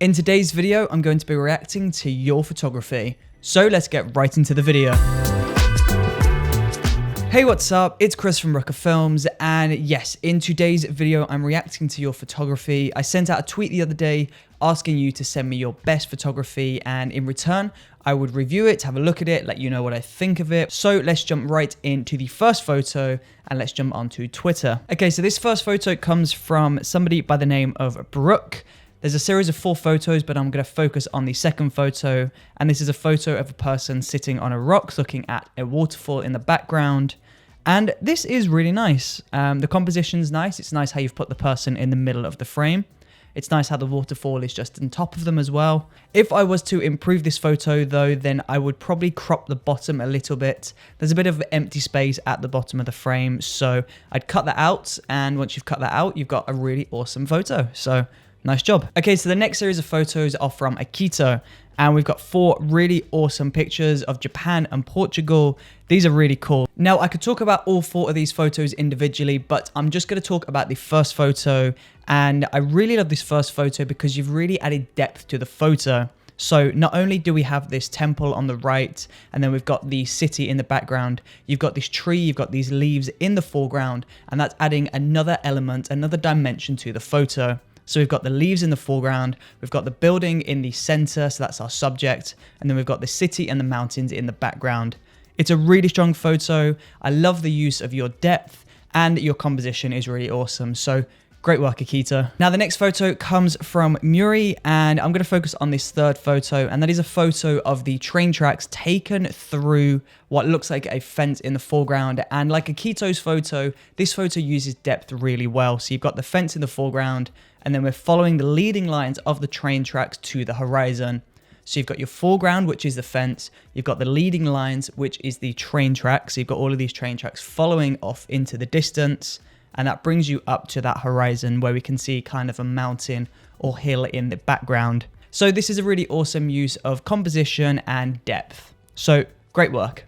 In today's video, I'm going to be reacting to your photography. So let's get right into the video. Hey, what's up? It's Chris from Brooker Films, and yes, in today's video, I'm reacting to your photography. I sent out a tweet the other day asking you to send me your best photography, and in return, I would review it, have a look at it, let you know what I think of it. So let's jump right into the first photo and let's jump onto Twitter. Okay, so this first photo comes from somebody by the name of Brooker. There's a series of 4 photos, but I'm going to focus on the second photo. And this is a photo of a person sitting on a rock looking at a waterfall in the background. And this is really nice. The composition's nice. It's nice how you've put the person in the middle of the frame. It's nice how the waterfall is just on top of them as well. If I was to improve this photo though, then I would probably crop the bottom a little bit. There's a bit of empty space at the bottom of the frame. So I'd cut that out. And once you've cut that out, you've got a really awesome photo. So nice job. Okay, so the next series of photos are from Akito, and we've got 4 really awesome pictures of Japan and Portugal. These are really cool. Now, I could talk about all 4 of these photos individually, but I'm just going to talk about the first photo, and I really love this first photo because you've really added depth to the photo. So not only do we have this temple on the right, and then we've got the city in the background, you've got this tree, you've got these leaves in the foreground, and that's adding another element, another dimension to the photo. So we've got the leaves in the foreground, we've got the building in the center, so that's our subject, and then we've got the city and the mountains in the background. It's a really strong photo. I love the use of your depth, and your composition is really awesome. So great work, Akito. Now the next photo comes from Muri, and I'm going to focus on this third photo, and that is a photo of the train tracks taken through what looks like a fence in the foreground. And like Akito's photo, this photo uses depth really well. So you've got the fence in the foreground, and then we're following the leading lines of the train tracks to the horizon. So you've got your foreground, which is the fence. You've got the leading lines, which is the train tracks. So you've got all of these train tracks following off into the distance. And that brings you up to that horizon where we can see kind of a mountain or hill in the background. So this is a really awesome use of composition and depth. So great work.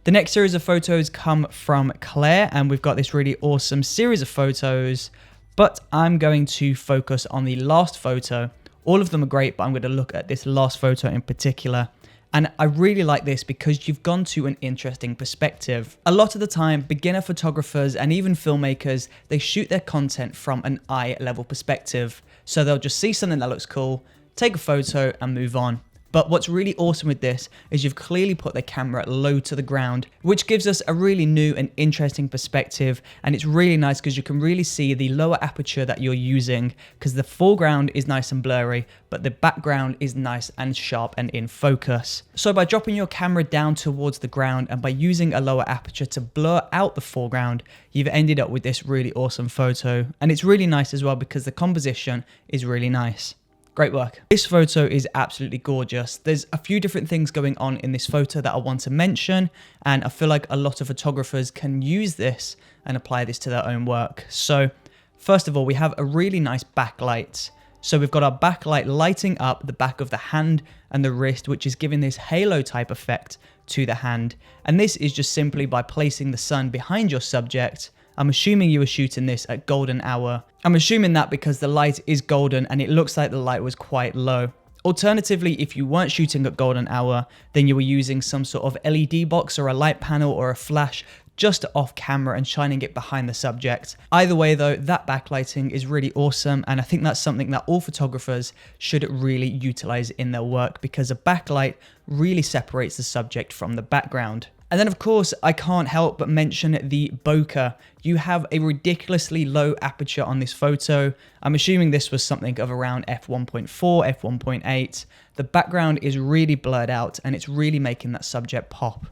The next series of photos come from Claire, and we've got this really awesome series of photos, but I'm going to focus on the last photo. All of them are great, but I'm going to look at this last photo in particular. And I really like this because you've gone to an interesting perspective. A lot of the time, beginner photographers and even filmmakers, they shoot their content from an eye level perspective. So they'll just see something that looks cool, take a photo and move on. But what's really awesome with this is you've clearly put the camera low to the ground, which gives us a really new and interesting perspective. And it's really nice because you can really see the lower aperture that you're using, because the foreground is nice and blurry, but the background is nice and sharp and in focus. So by dropping your camera down towards the ground and by using a lower aperture to blur out the foreground, you've ended up with this really awesome photo. And it's really nice as well because the composition is really nice. Great work. This photo is absolutely gorgeous. There's a few different things going on in this photo that I want to mention, and I feel like a lot of photographers can use this and apply this to their own work. So first of all, we have a really nice backlight. So we've got our backlight lighting up the back of the hand and the wrist, which is giving this halo type effect to the hand. And this is just simply by placing the sun behind your subject. I'm assuming you were shooting this at golden hour. I'm assuming that because the light is golden and it looks like the light was quite low. Alternatively, if you weren't shooting at golden hour, then you were using some sort of LED box or a light panel or a flash just off camera and shining it behind the subject. Either way though, that backlighting is really awesome, and I think that's something that all photographers should really utilize in their work because a backlight really separates the subject from the background. And then of course, I can't help but mention the bokeh. You have a ridiculously low aperture on this photo. I'm assuming this was something of around f1.4, f1.8. The background is really blurred out and it's really making that subject pop.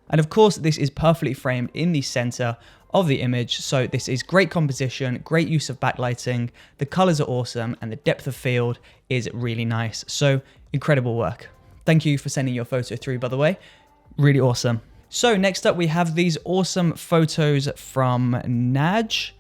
And of course, this is perfectly framed in the center of the image. So this is great composition, great use of backlighting. The colors are awesome and the depth of field is really nice. So incredible work. Thank you for sending your photo through, by the way. Really awesome. So next up, we have these awesome photos from Naj.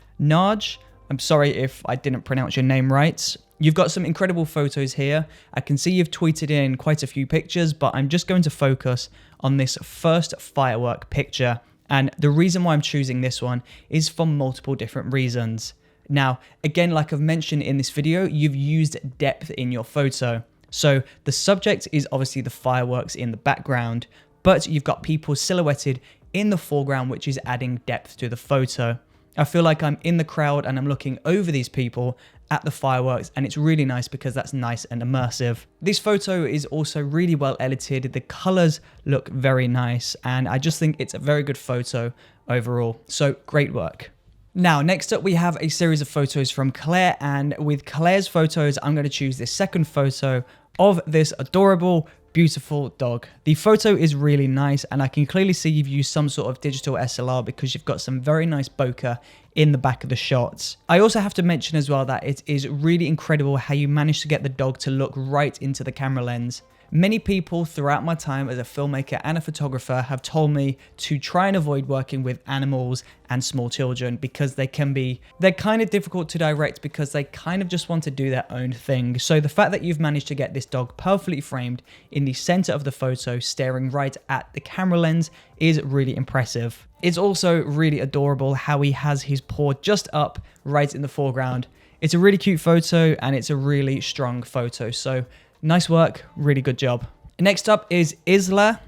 I'm sorry if I didn't pronounce your name right. You've got some incredible photos here. I can see you've tweeted in quite a few pictures, but I'm just going to focus on this first firework picture. And the reason why I'm choosing this one is for multiple different reasons. Now, again, like I've mentioned in this video, you've used depth in your photo. So the subject is obviously the fireworks in the background, but you've got people silhouetted in the foreground, which is adding depth to the photo. I feel like I'm in the crowd and I'm looking over these people at the fireworks, and it's really nice because that's nice and immersive. This photo is also really well edited. The colors look very nice, and I just think it's a very good photo overall. So great work. Now, next up, we have a series of photos from Claire, and with Claire's photos, I'm going to choose this second photo of this adorable, beautiful dog. The photo is really nice, and I can clearly see you've used some sort of digital SLR because you've got some very nice bokeh in the back of the shots. I also have to mention as well that it is really incredible how you managed to get the dog to look right into the camera lens. Many people throughout my time as a filmmaker and a photographer have told me to try and avoid working with animals and small children because they're kind of difficult to direct because they kind of just want to do their own thing. So the fact that you've managed to get this dog perfectly framed in the center of the photo, staring right at the camera lens, is really impressive. It's also really adorable how he has his paw just up right in the foreground. It's a really cute photo and it's a really strong photo. So nice work, really good job. Next up is Isla.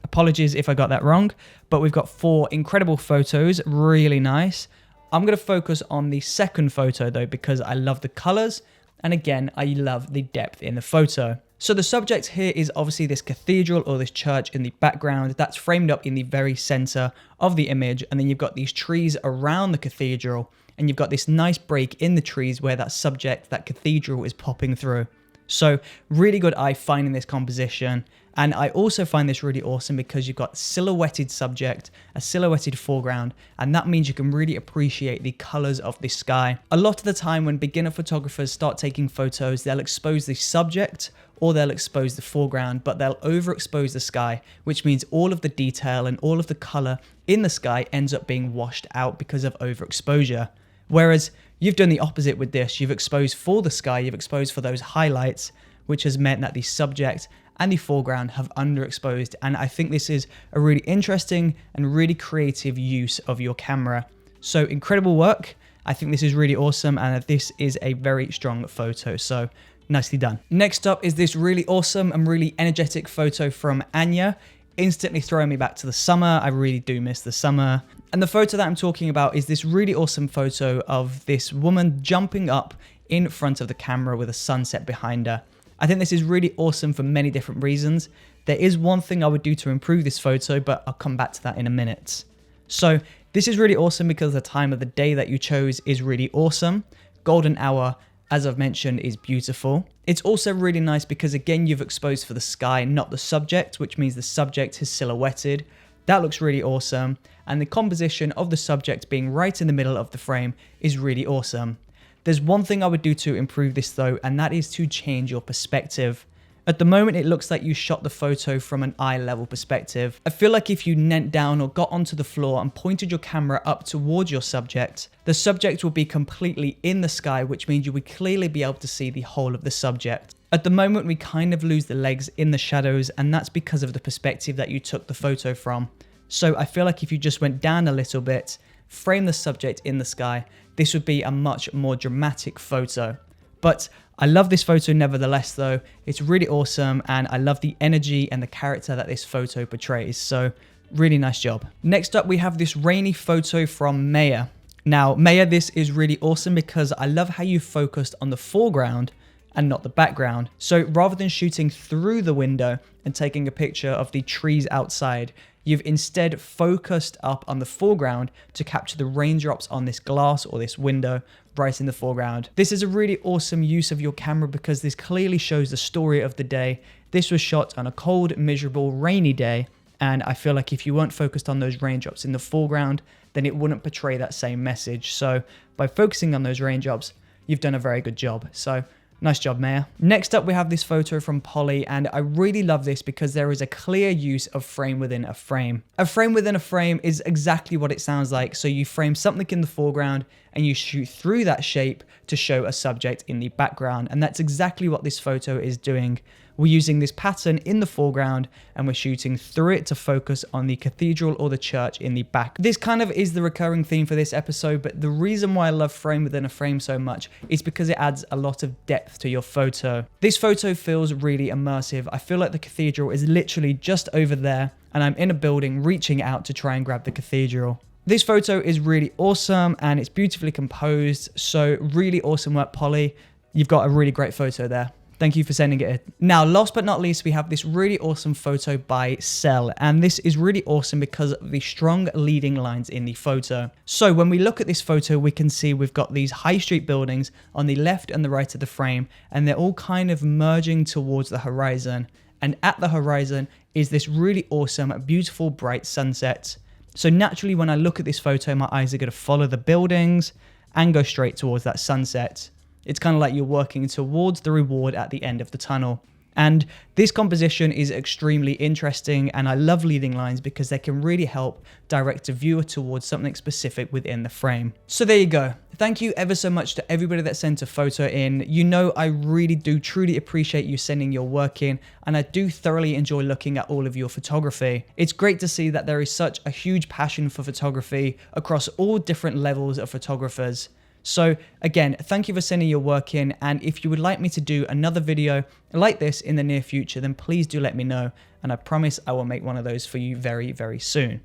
Apologies if I got that wrong, but we've got 4 incredible photos, really nice. I'm going to focus on the second photo though, because I love the colors. And again, I love the depth in the photo. So the subject here is obviously this cathedral or this church in the background that's framed up in the very center of the image. And then you've got these trees around the cathedral, and you've got this nice break in the trees where that subject, that cathedral, is popping through. So really good eye finding this composition. And I also find this really awesome because you've got silhouetted subject, a silhouetted foreground, and that means you can really appreciate the colors of the sky. A lot of the time when beginner photographers start taking photos, they'll expose the subject or they'll expose the foreground, but they'll overexpose the sky, which means all of the detail and all of the color in the sky ends up being washed out because of overexposure. Whereas you've done the opposite with this. You've exposed for the sky, you've exposed for those highlights, which has meant that the subject and the foreground have underexposed. And I think this is a really interesting and really creative use of your camera. So incredible work. I think this is really awesome, and this is a very strong photo. So nicely done. Next up is this really awesome and really energetic photo from Anya. Instantly throwing me back to the summer. I really do miss the summer. And the photo that I'm talking about is this really awesome photo of this woman jumping up in front of the camera with a sunset behind her. I think this is really awesome for many different reasons. There is one thing I would do to improve this photo, but I'll come back to that in a minute. So this is really awesome because the time of the day that you chose is really awesome. Golden hour, as I've mentioned, is beautiful. It's also really nice because again, you've exposed for the sky, not the subject, which means the subject is silhouetted. That looks really awesome. And the composition of the subject being right in the middle of the frame is really awesome. There's one thing I would do to improve this though, and that is to change your perspective. At the moment, it looks like you shot the photo from an eye level perspective. I feel like if you knelt down or got onto the floor and pointed your camera up towards your subject, the subject will be completely in the sky, which means you would clearly be able to see the whole of the subject. At the moment, we kind of lose the legs in the shadows, and that's because of the perspective that you took the photo from. So I feel like if you just went down a little bit, frame the subject in the sky, this would be a much more dramatic photo. But I love this photo nevertheless though. It's really awesome, and I love the energy and the character that this photo portrays. So really nice job. Next up, we have this rainy photo from Maya. Now, Maya, this is really awesome because I love how you focused on the foreground and not the background. So rather than shooting through the window and taking a picture of the trees outside, you've instead focused up on the foreground to capture the raindrops on this glass or this window right in the foreground. This is a really awesome use of your camera because this clearly shows the story of the day. This was shot on a cold, miserable, rainy day, and I feel like if you weren't focused on those raindrops in the foreground, then it wouldn't portray that same message. So by focusing on those raindrops, you've done a very good job. So nice job, Maya. Next up, we have this photo from Polly, and I really love this because there is a clear use of frame within a frame. A frame within a frame is exactly what it sounds like. So you frame something in the foreground and you shoot through that shape to show a subject in the background. And that's exactly what this photo is doing We're using this pattern in the foreground and we're shooting through it to focus on the cathedral or the church in the back. This kind of is the recurring theme for this episode, but the reason why I love frame within a frame so much is because it adds a lot of depth to your photo. This photo feels really immersive. I feel like the cathedral is literally just over there and I'm in a building reaching out to try and grab the cathedral. This photo is really awesome and it's beautifully composed, so really awesome work, Polly. You've got a really great photo there. Thank you for sending it in. Now, last but not least, we have this really awesome photo by Cell, and this is really awesome because of the strong leading lines in the photo. So when we look at this photo, we can see we've got these high street buildings on the left and the right of the frame, and they're all kind of merging towards the horizon. And at the horizon is this really awesome, beautiful, bright sunset. So naturally, when I look at this photo, my eyes are going to follow the buildings and go straight towards that sunset. It's kind of like you're working towards the reward at the end of the tunnel. And this composition is extremely interesting, and I love leading lines because they can really help direct a viewer towards something specific within the frame. So there you go. Thank you ever so much to everybody that sent a photo in. You know, I really do truly appreciate you sending your work in, and I do thoroughly enjoy looking at all of your photography. It's great to see that there is such a huge passion for photography across all different levels of photographers. So again, thank you for sending your work in, and if you would like me to do another video like this in the near future, then please do let me know, and I promise I will make one of those for you very, very soon.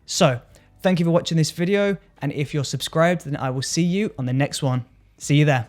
So thank you for watching this video, and if you're subscribed, then I will see you on the next one. See you there.